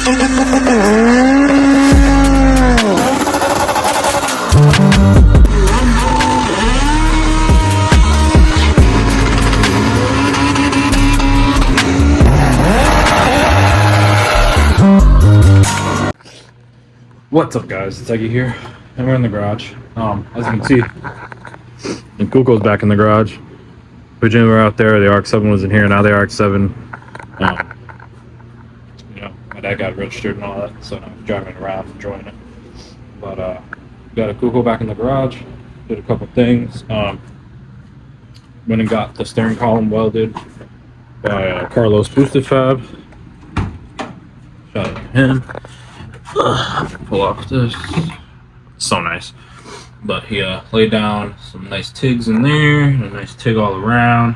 What's up, guys? It's Eggie here, and we're in the garage. As you can see, and Kuko's back in the garage. Virginia were out there. The RX-7 was in here. Now the RX-7, you know, my dad got registered and all that, so now I'm driving around enjoying it. But got a Kuko back in the garage. Did a couple things. Went and got the steering column welded by Carlos Boosted Fab. Shout out to him. Pull off this. So nice. But he laid down some nice TIGs in there, and a nice TIG all around.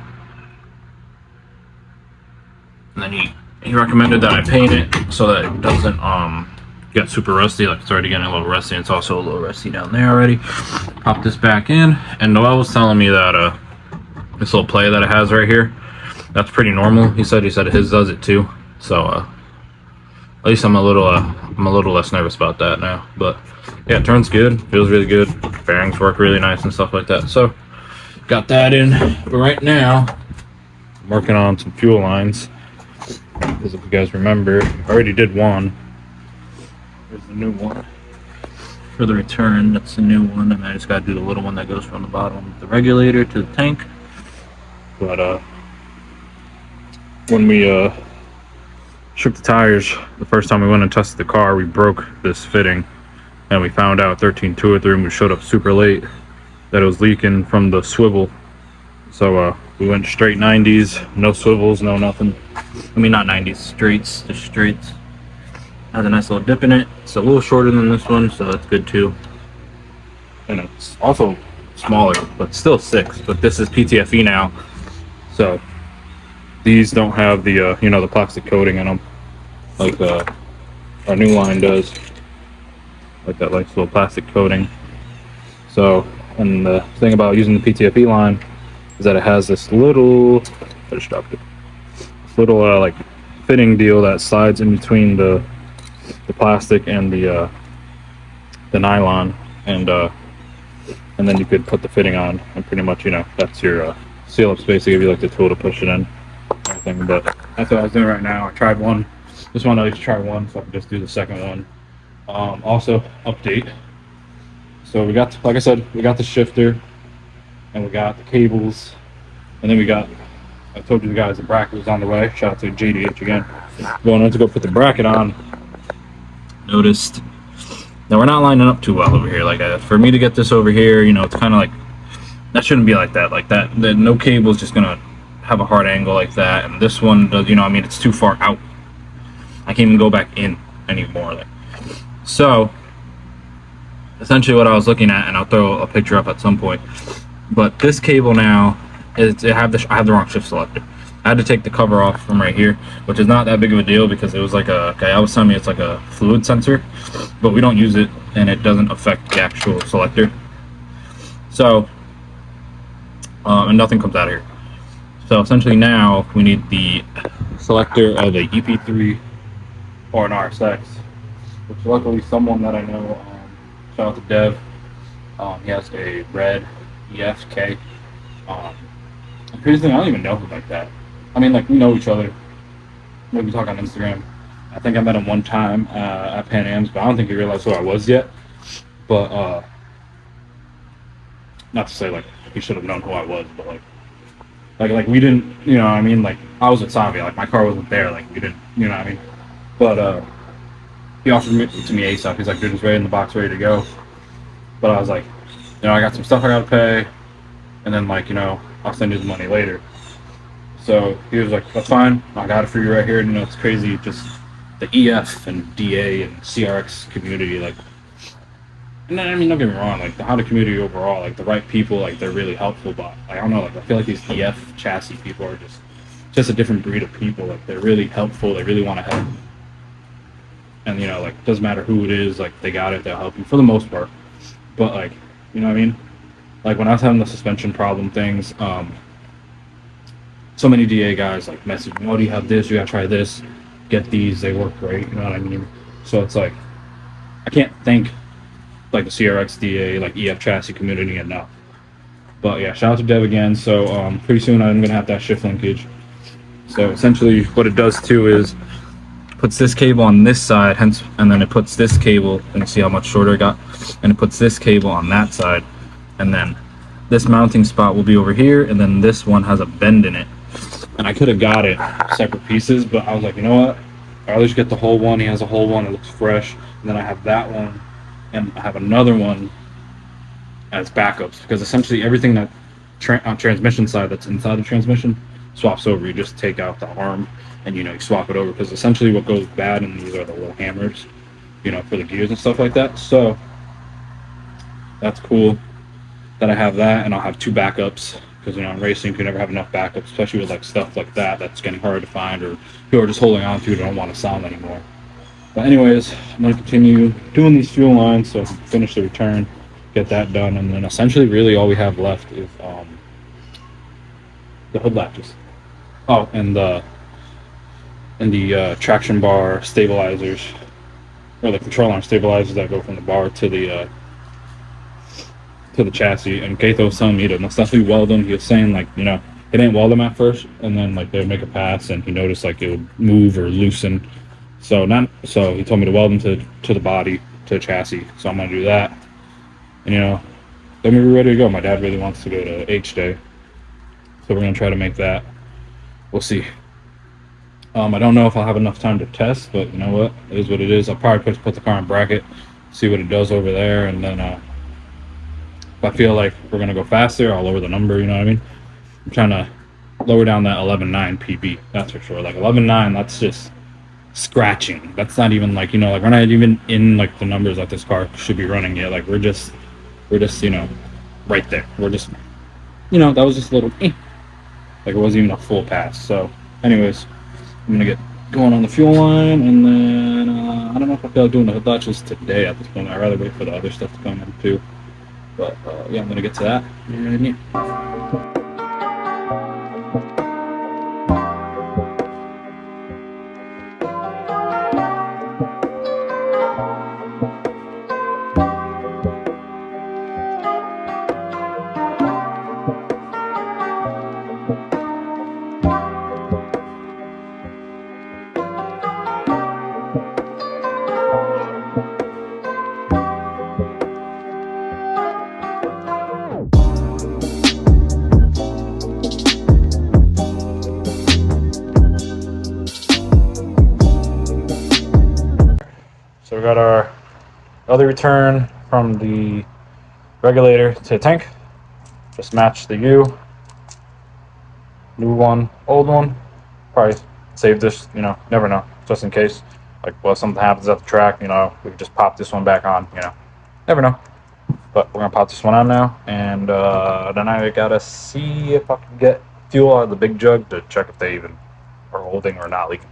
And then he recommended that I paint it so that it doesn't get super rusty. Like, it's already getting a little rusty, and it's also a little rusty down there already. Pop this back in, and Noel was telling me that this little play that it has right here, that's pretty normal. He said his does it too. So at least I'm a little less nervous about that now. But yeah, it turns good, feels really good, bearings work really nice and stuff like that. So got that in. But right now I'm working on some fuel lines, because if you guys remember, I already did one. There's the new one for the return. That's the new one, and I just got to do the little one that goes from the bottom of the regulator to the tank. But when we shook the tires the first time we went and tested the car, we broke this fitting, and we found out 13-203 when we showed up super late that it was leaking from the swivel. So we went straight 90s, no swivels, no nothing. I mean, not 90s, straights, just straights. Has a nice little dip in it. It's a little shorter than this one, so that's good too. And it's also smaller, but still 6. But this is PTFE now, so these don't have the you know, the plastic coating in them like our new line does, like that nice little plastic coating. So, and the thing about using the PTFE line is that it has this little, I just dropped it, this little like fitting deal that slides in between the plastic and the nylon, and then you could put the fitting on, and pretty much, you know, that's your seal up space to give you like the tool to push it in. Everything. But that's what I was doing right now. I tried one. Just wanted to try one, so I can just do the second one. Also, update. So we got, like I said, we got the shifter, and we got the cables, and then we got, I told you guys the bracket was on the way. Shout out to JDH again. Going in to go put the bracket on. Noticed. Now we're not lining up too well over here. Like, for me to get this over here, you know, it's kind of like, that shouldn't be like that. Like that, no cable is just gonna have a hard angle like that, and this one does, you know, I mean, it's too far out. I can't even go back in anymore. Like, so essentially what I was looking at, and I'll throw a picture up at some point, but this cable now is, I have the wrong shift selector. I had to take the cover off from right here, which is not that big of a deal because it was like a, okay, I was telling me it's like a fluid sensor, but we don't use it and it doesn't affect the actual selector. So and nothing comes out of here. So essentially now we need the selector of the EP3 or an RSX, which luckily someone that I know, shout out to Dev, he has a red EFK. Previously, I don't even know him like that. I mean, like, we know each other. Maybe talk on Instagram. I think I met him one time at Pan Am's, but I don't think he realized who I was yet. But not to say like he should have known who I was, but like we didn't, you know what I mean? Like, I was at Xavi, like my car wasn't there, like we didn't, you know what I mean? But he offered it to me ASAP. He's like, dude, it's ready in the box, ready to go. But I was like, you know, I got some stuff I gotta pay, and then, like, you know, I'll send you the money later. So he was like, that's fine, I got it for you right here. And, you know, it's crazy, just the EF and DA and CRX community, like, and I mean, don't get me wrong, like the Honda community overall, like the right people, like they're really helpful, but like, I don't know, like I feel like these EF chassis people are just a different breed of people. Like, they're really helpful, they really want to help, and, you know, like, doesn't matter who it is, like they got it, they'll help you for the most part. But, like, you know what I mean? Like, when I was having the suspension problem things, so many DA guys like message me, oh, do you have this, you gotta try this. get these, they work great, you know what I mean? So it's like, I can't thank like the CRXDA, like EF chassis community enough. But yeah, shout out to Dev again. So pretty soon I'm gonna have that shift linkage. So essentially what it does too is puts this cable on this side, hence, and then it puts this cable, and you see how much shorter it got, and it puts this cable on that side, and then this mounting spot will be over here, and then this one has a bend in it. And I could have got it separate pieces, but I was like, you know what, I'll just get the whole one. He has a whole one, it looks fresh. And then I have that one, and I have another one as backups, because essentially everything that on transmission side that's inside the transmission swaps over. You just take out the arm and, you know, you swap it over, because essentially what goes bad in these are the little hammers, you know, for the gears and stuff like that. So that's cool that I have that, and I'll have 2 backups, because, you know, in racing you can never have enough backups, especially with like stuff like that that's getting hard to find, or people are just holding on to it and don't want to sound anymore. But anyways, I'm going to continue doing these fuel lines so I can finish the return, get that done, and then essentially really all we have left is the hood latches. Oh, and the traction bar stabilizers, or the control arm stabilizers that go from the bar to the chassis. And Keito was telling me to most definitely weld them. He was saying, like, you know, he didn't weld them at first, and then like they would make a pass, and he noticed like it would move or loosen. So he told me to weld them to the body, to the chassis. So I'm gonna do that, and, you know, then we're ready to go. My dad really wants to go to HDAY, so we're gonna try to make that. We'll see. I don't know if I'll have enough time to test, but you know what, it is what it is. I'll probably put the car in bracket, see what it does over there, and then if I feel like we're gonna go faster, I'll lower the number, you know what I mean? I'm trying to lower down that 11.9 PB, that's for sure. Like 11.9, that's just scratching. That's not even like, you know, like we're not even in like the numbers that this car should be running yet. Like we're just, you know, right there. We're just, you know, that was just a little like it wasn't even a full pass. So anyways, I'm gonna get going on the fuel line, and then I don't know if I feel like doing the hood latches today at this point. I'd rather wait for the other stuff to come in too. But yeah, I'm gonna get to that. And yeah. So we got our other return from the regulator to the tank. Just match the U. New one, old one. Probably save this, you know, never know, just in case. Like, well, something happens at the track, you know, we can just pop this one back on, you know. Never know. But we're gonna pop this one on now, and then I gotta see if I can get fuel out of the big jug to check if they even are holding or not leaking.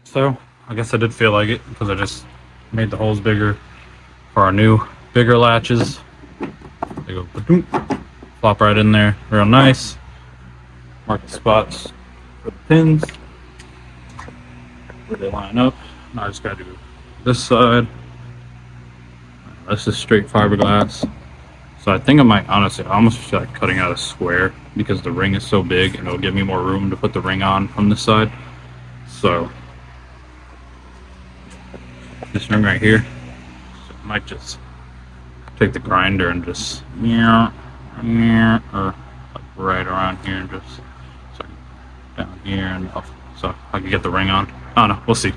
So I guess I did feel like it, because I just made the holes bigger for our new bigger latches. They go ba-doom, flop right in there, real nice. Mark the spots for the pins where they line up. Now I just gotta do this side. This is straight fiberglass. So I think I might, honestly, I almost feel like cutting out a square, because the ring is so big and it'll give me more room to put the ring on from this side. So this ring right here, so I might just take the grinder and just or like right around here, and just down here and up, so I can get the ring on. I don't know, we'll see.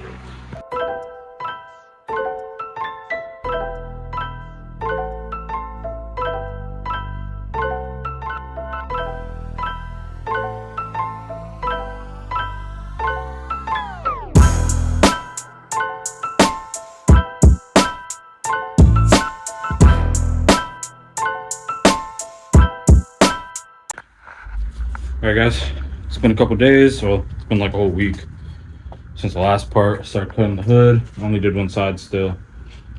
Alright guys, it's been a couple days, well it's been like a whole week since the last part. I started cutting the hood. I only did one side still.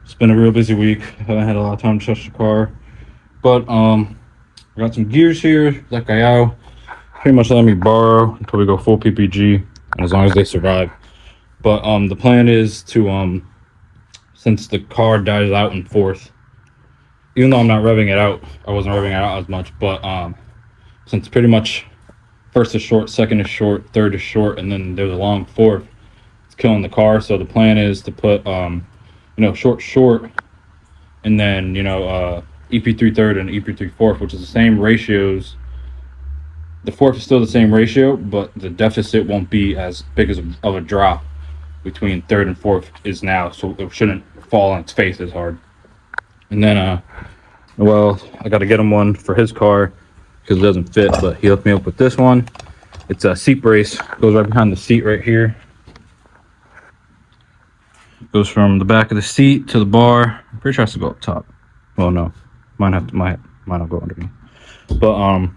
It's been a real busy week. I haven't had a lot of time to touch the car. But I got some gears here that Kyao pretty much let me borrow until we go full PPG, and as long as they survive. But the plan is to since the car dies out in fourth, even though I'm not revving it out, I wasn't revving it out as much, but since pretty much first is short, second is short, third is short, and then there's a long fourth, it's killing the car. So the plan is to put short, and then EP3 third and EP3 fourth, which is the same ratios. The fourth is still the same ratio, but the deficit won't be as big as of a drop between third and fourth is now, so it shouldn't fall on its face as hard. And then well, I got to get him one for his car because it doesn't fit, but he hooked me up with this one. It's a seat brace, goes right behind the seat right here. Goes from the back of the seat to the bar. I'm pretty sure it has to go up top. Well, no, might not go underneath. But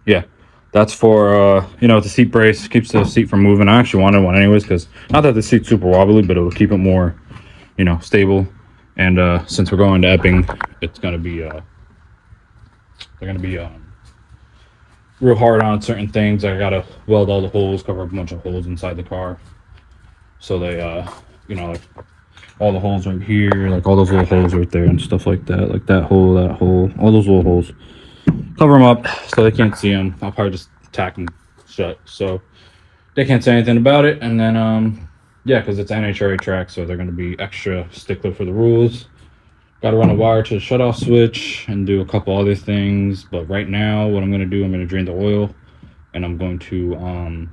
yeah, that's for the seat brace, keeps the seat from moving. I actually wanted one anyways, because not that the seat's super wobbly, but it'll keep it more stable. And since we're going to Epping, it's gonna be they're gonna be real hard on certain things. I gotta weld all the holes, cover up a bunch of holes inside the car, so they like all the holes right here, like all those little holes right there and stuff like that, like that hole, all those little holes, cover them up so they can't see them. I'll probably just tack them shut so they can't say anything about it. And then yeah, because it's NHRA track, so they're going to be extra stickler for the rules. Got to run a wire to the shutoff switch and do a couple other things. But right now, what I'm going to do, I'm going to drain the oil, and I'm going to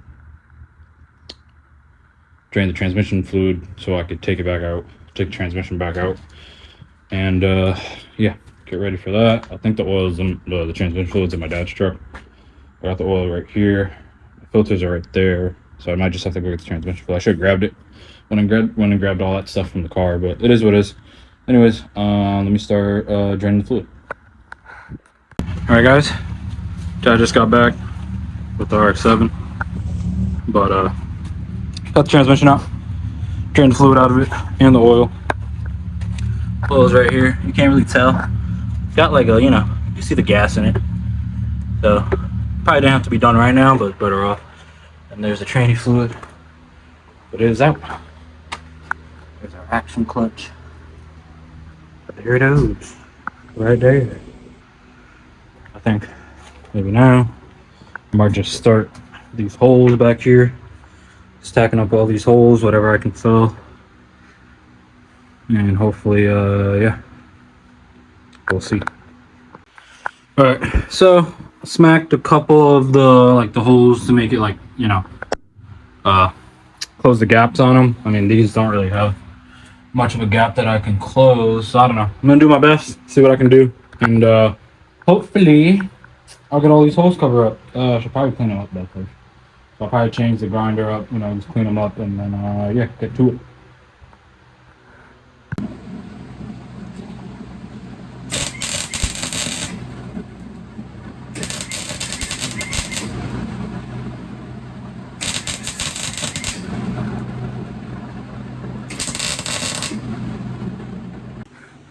drain the transmission fluid so I could take it back out, take the transmission back out, and yeah, get ready for that. I think the oil is in the transmission fluid's in my dad's truck. I got the oil right here. The filters are right there, so I might just have to go get the transmission fluid. I should have grabbed it when I grabbed all that stuff from the car, but it is what it is. Anyways, let me start draining the fluid. All right, guys, Dad just got back with the RX-7, but got the transmission out, drained the fluid out of it and the oil. Oil's right here. You can't really tell. Got like a, you see the gas in it. So probably didn't have to be done right now, but better off. And there's the tranny fluid. But it is out. There's our action clutch. There it is. Right there. I think maybe now I might just start these holes back here. Stacking up all these holes, whatever I can fill. And hopefully, yeah, we'll see. All right, so I smacked a couple of the holes to make it close the gaps on them. I mean, these don't really have much of a gap that I can close, so I don't know. I'm gonna do my best, see what I can do, and hopefully I'll get all these holes covered up. I should probably clean them up though first. So I'll probably change the grinder up, just clean them up, and then yeah, get to it.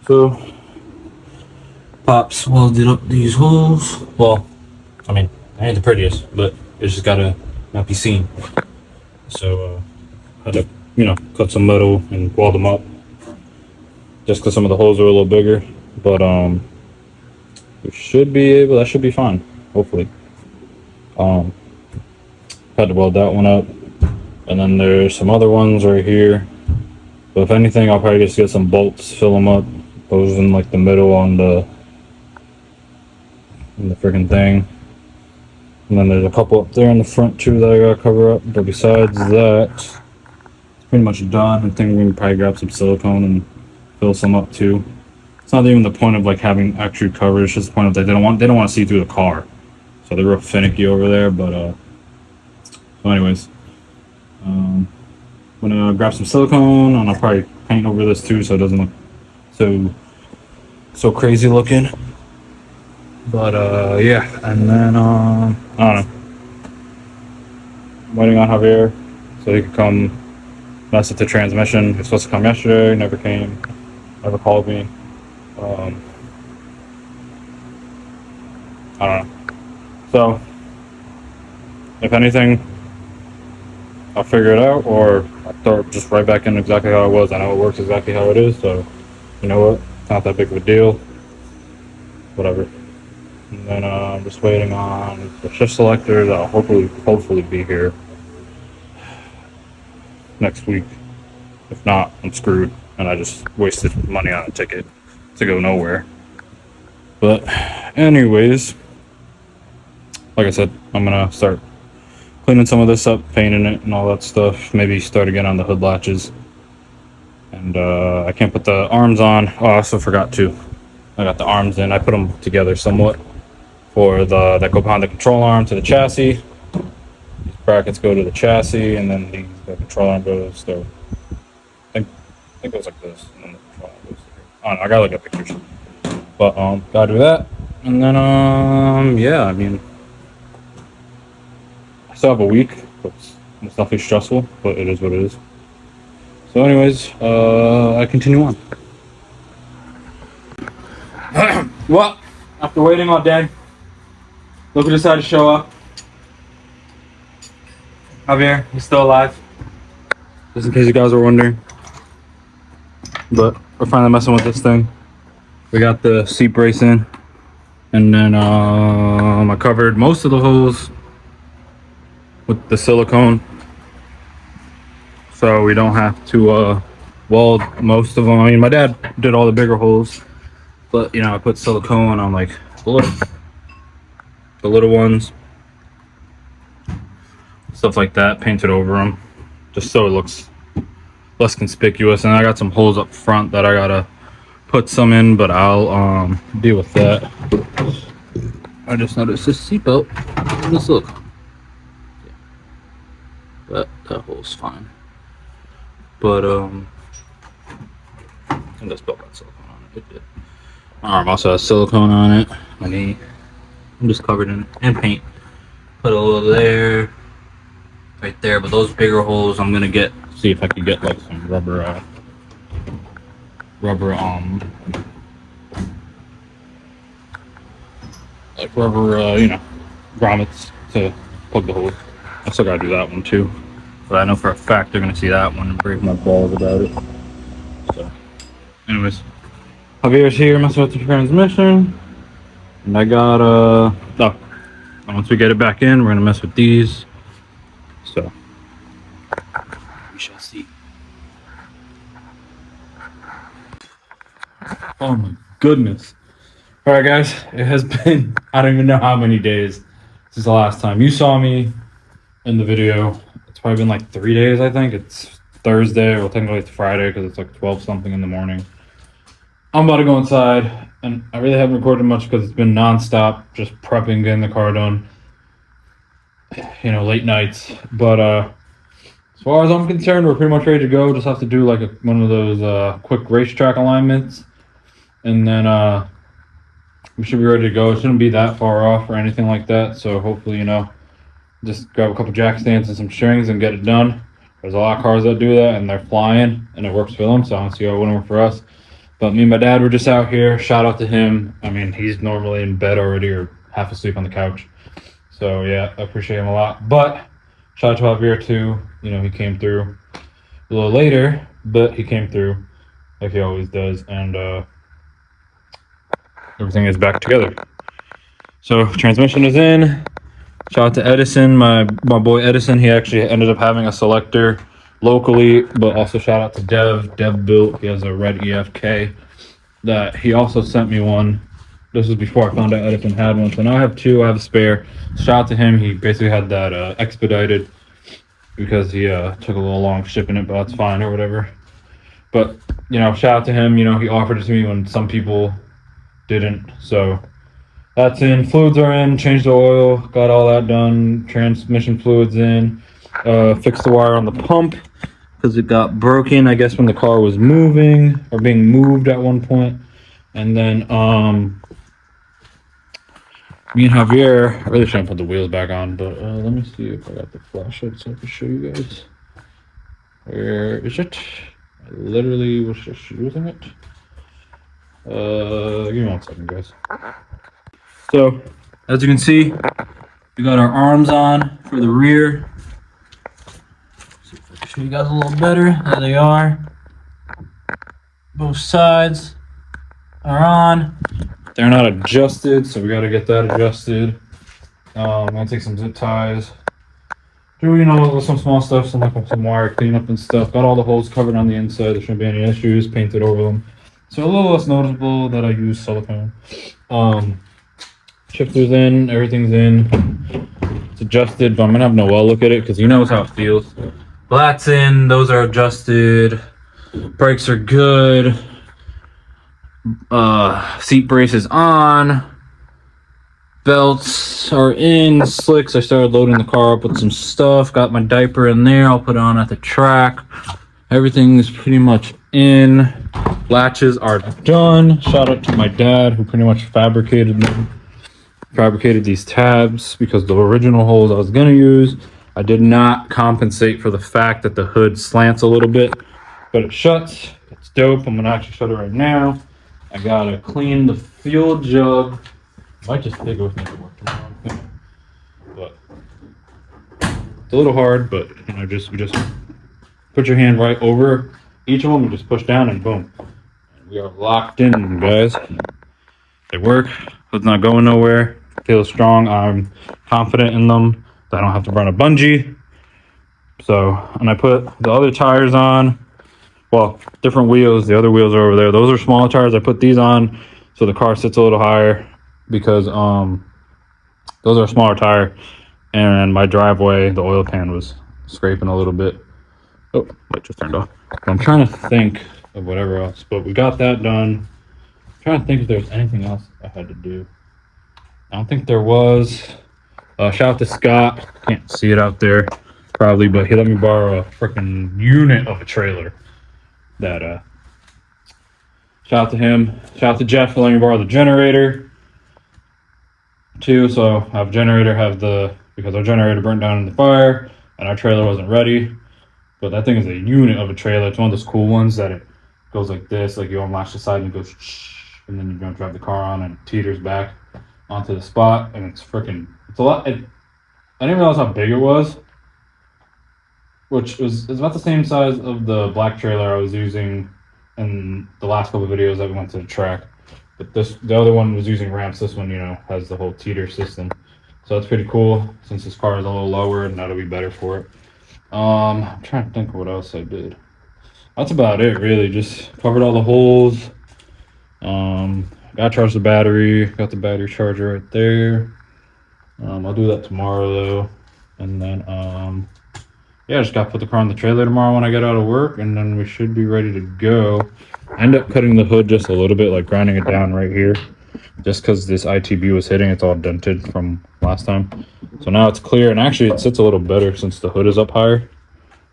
So Pops welded up these holes. Well, I mean, I ain't the prettiest, but it's just gotta not be seen. So had to, cut some metal and weld them up. Just because some of the holes are a little bigger, but we should be able. That should be fine, hopefully. Had to weld that one up, and then there's some other ones right here. But if anything, I'll probably just get some bolts, fill them up. Those in like the middle on the freaking thing, and then there's a couple up there in the front too that I gotta cover up. But besides that, it's pretty much done. I think we can probably grab some silicone and fill some up too. It's not even the point of like having extra coverage; it's just the point of that they don't want to see through the car, so they're real finicky over there. But so anyways, I'm gonna grab some silicone and I'll probably paint over this too, so it doesn't look so crazy looking. But yeah, and then I don't know, I'm waiting on Javier so he could come mess with the transmission. He was supposed to come yesterday, never came, never called me. I don't know. So, if anything, I'll figure it out, or I'll throw it just right back in exactly how it was. I know it works exactly how it is, so you know what? It's not that big of a deal. Whatever. And then I'm just waiting on the shift selector that'll hopefully be here next week. If not, I'm screwed, and I just wasted money on a ticket to go nowhere. But anyways, like I said, I'm gonna start cleaning some of this up, painting it and all that stuff. Maybe start again on the hood latches. And I can't put the arms on. Oh, I also forgot to. I got the arms in. I put them together somewhat for that go behind the control arm to the chassis. These brackets go to the chassis, and then the control arm goes. So I think it goes like this, and then the control arm goes here. I don't know. I gotta look at pictures. But gotta do that, and then yeah. I mean, I still have a week. It's definitely stressful, but it is what it is. So, anyways, I continue on. Well, after waiting all day, look who decided to show up. Javier, he's still alive. Just in case you guys were wondering. But we're finally messing with this thing. We got the seat brace in. And then I covered most of the holes with the silicone. So we don't have to weld most of them. I mean, my dad did all the bigger holes. But, you know, I put silicone on, like, the little ones. Stuff like that, painted over them. Just so it looks less conspicuous. And I got some holes up front that I gotta put some in, but I'll deal with that. I just noticed this seatbelt. Let's look. But that hole's fine. But, I think this belt got silicone on it. It did. My arm also has silicone on it. My knee. I'm just covered in it. And paint. Put a little there. Right there. But those bigger holes, I'm gonna see if I can get like some rubber, you know, grommets to plug the holes. I still gotta do that one too. But I know for a fact they're gonna see that one and break my balls about it. So, anyways. Javier's here messing with the transmission, and I got once we get it back in, we're gonna mess with these. So we shall see. Oh my goodness! All right, guys, it has been I don't even know how many days since the last time you saw me in the video. It's probably been like 3 days. I think it's Thursday. Well, technically it's Friday because it's like 12 something in the morning. I'm about to go inside, and I really haven't recorded much because it's been non-stop, just prepping, getting the car done, you know, late nights. But as far as I'm concerned, we're pretty much ready to go. Just have to do like one of those quick racetrack alignments, and then we should be ready to go. It shouldn't be that far off or anything like that, so hopefully, you know, just grab a couple jack stands and some strings and get it done. There's a lot of cars that do that, and they're flying, and it works for them, so I don't see how it wouldn't work for us. But me and my dad were just out here. Shout out to him. I mean, he's normally in bed already or half asleep on the couch. So, yeah, I appreciate him a lot. But shout out to Javier, too. You know, he came through a little later, but he came through like he always does. And everything is back together. So, transmission is in. Shout out to Edison, my boy Edison. He actually ended up having a selector locally, but also shout out to Dev built. He has a red EFK that he also sent me one. This was before I found out Edison had one, so now I have two. I have a spare. Shout out to him. He basically had that expedited because he took a little long shipping it, but that's fine or whatever. But, you know, shout out to him. You know, he offered it to me when some people didn't. So that's in. Fluids are in. Changed the oil. Got all that done. Transmission fluids in. Fixed the wire on the pump because it got broken, I guess, when the car was moving or being moved at one point. And then Me and Javier, I really shouldn't put the wheels back on, but let me see if I got the flashlight so I can show you guys. Where is it? I literally was just using it. Give me 1 second, guys. So, as you can see, we got our arms on for the rear. See if I can show you guys a little better. There they are. Both sides are on. They're not adjusted, so we got to get that adjusted. I'm gonna take some zip ties. Do some small stuff, some wire cleanup and stuff. Got all the holes covered on the inside. There shouldn't be any issues. Painted over them, so a little less noticeable that I use silicone. Shifter's in, everything's in. It's adjusted, but I'm gonna have Noel look at it because he knows how it feels. That's in. Those are adjusted. Brakes are good. Seat brace is on. Belts are in. Slicks, I started loading the car up with some stuff. Got my diaper in there. I'll put it on at the track. Everything is pretty much in. Latches are done. Shout out to my dad who pretty much fabricated them. Fabricated these tabs because the original holes I was going to use, I did not compensate for the fact that the hood slants a little bit. But it shuts. It's dope. I'm going to actually shut it right now. I got to clean the fuel jug. Might just take it with me to work tomorrow. But it's a little hard, but you just put your hand right over each of them and just push down and boom. We are locked in, guys. They work. Hood's not going nowhere. Feels strong. I'm confident in them. I don't have to run a bungee. So, and I put the other tires on. Well, different wheels. The other wheels are over there. Those are smaller tires. I put these on so the car sits a little higher because those are a smaller tire. And my driveway, the oil pan was scraping a little bit. Oh, light just turned off. I'm trying to think of whatever else, but we got that done. I'm trying to think if there's anything else I had to do. I don't think there was. Shout out to Scott. Can't see it out there probably, but he let me borrow a freaking unit of a trailer. That shout out to him. Shout out to Jeff for letting me borrow the generator too. So I have a generator, because our generator burnt down in the fire and our trailer wasn't ready. But that thing is a unit of a trailer. It's one of those cool ones that it goes like this, like you unlatch the side and it goes and then you don't drive the car on and it teeters back onto the spot, and it's a lot. I didn't realize how big it was, which is about the same size of the black trailer I was using in the last couple of videos that we went to the track. But the other one was using ramps. This one, has the whole teeter system. So that's pretty cool since this car is a little lower and that'll be better for it. I'm trying to think of what else I did. That's about it, really. Just covered all the holes. Got to charge the battery. Got the battery charger right there. I'll do that tomorrow though. And then yeah, just got to put the car on the trailer tomorrow when I get out of work, and then we should be ready to go. I end up cutting the hood just a little bit, like grinding it down right here, just because this ITB was hitting. It's all dented from last time. So now it's clear, and actually it sits a little better since the hood is up higher,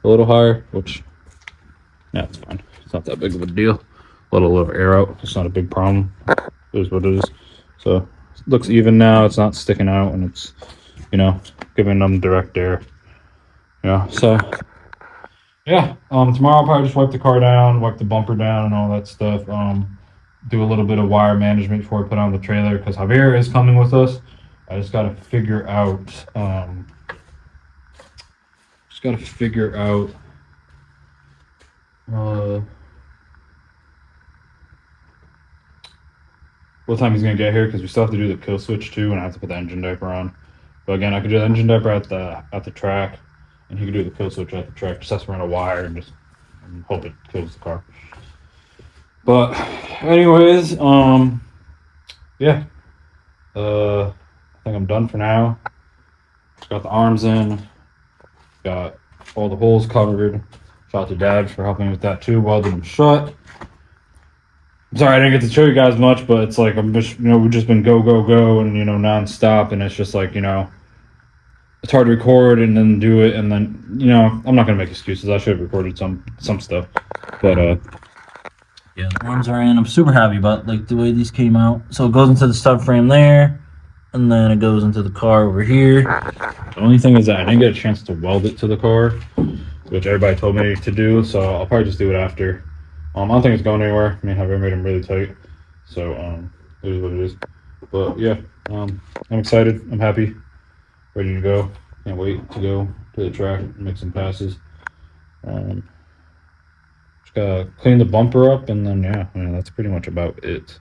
a little higher, which, yeah, it's fine. It's not that big of a deal. Little air out. It's not a big problem. It is what it is. So it looks even now. It's not sticking out, and it's, giving them direct air. Yeah, so yeah, tomorrow I'll probably just wipe the car down, wipe the bumper down and all that stuff. Do a little bit of wire management before I put on the trailer because Javier is coming with us. I just got to figure out what time he's gonna get here, because we still have to do the kill switch too, and I have to put the engine diaper on. But again, I could do the engine diaper at the track, and he could do the kill switch at the track. Just has to run a wire and hope it kills the car. But anyways, yeah, I think I'm done for now. Got the arms in, got all the holes covered. Shout out to Dad for helping me with that too, welding them shut. I'm sorry I didn't get to show you guys much, but it's like I'm just, we've just been go and non-stop, and it's just like, it's hard to record and then do it, and then I'm not gonna make excuses. I should have recorded some stuff, but yeah, the arms are in. I'm super happy about the way these came out. So it goes into the stud frame there, and then it goes into the car over here. The only thing is that I didn't get a chance to weld it to the car, which everybody told me to do, so I'll probably just do it after. I don't think it's going anywhere. I mean, I've made them really tight, so it is what it is. But yeah, I'm excited. I'm happy, ready to go. Can't wait to go to the track and make some passes. Just gotta clean the bumper up, and then yeah, that's pretty much about it.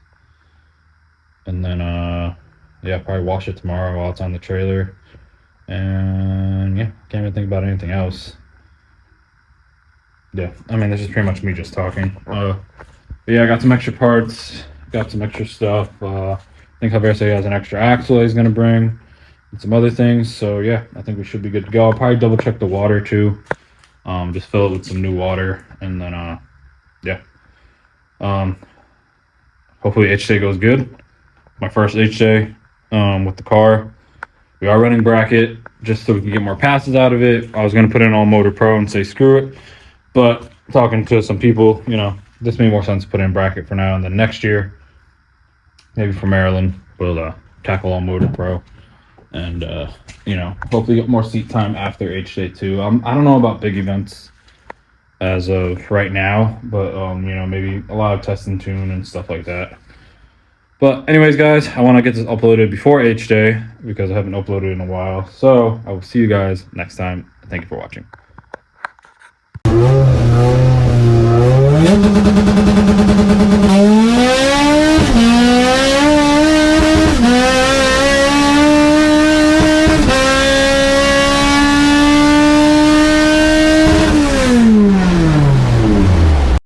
And then yeah, probably wash it tomorrow while it's on the trailer. And yeah, can't even think about anything else. Yeah, I mean, this is pretty much me just talking. But yeah, I got some extra parts, got some extra stuff. I think Javier said he has an extra axle he's gonna bring, and some other things. So yeah, I think we should be good to go. I'll probably double check the water too. Just fill it with some new water, and then yeah. Hopefully HDAY goes good. My first HDAY with the car. We are running bracket just so we can get more passes out of it. I was gonna put in all Motor Pro and say screw it, but talking to some people, this made more sense to put in bracket for now, and then next year, maybe for Maryland, we'll tackle all Motor Pro, and hopefully get more seat time after HDAY too. I don't know about big events as of right now, but maybe a lot of test and tune and stuff like that. But anyways, guys, I want to get this uploaded before HDAY because I haven't uploaded in a while. So I will see you guys next time. Thank you for watching.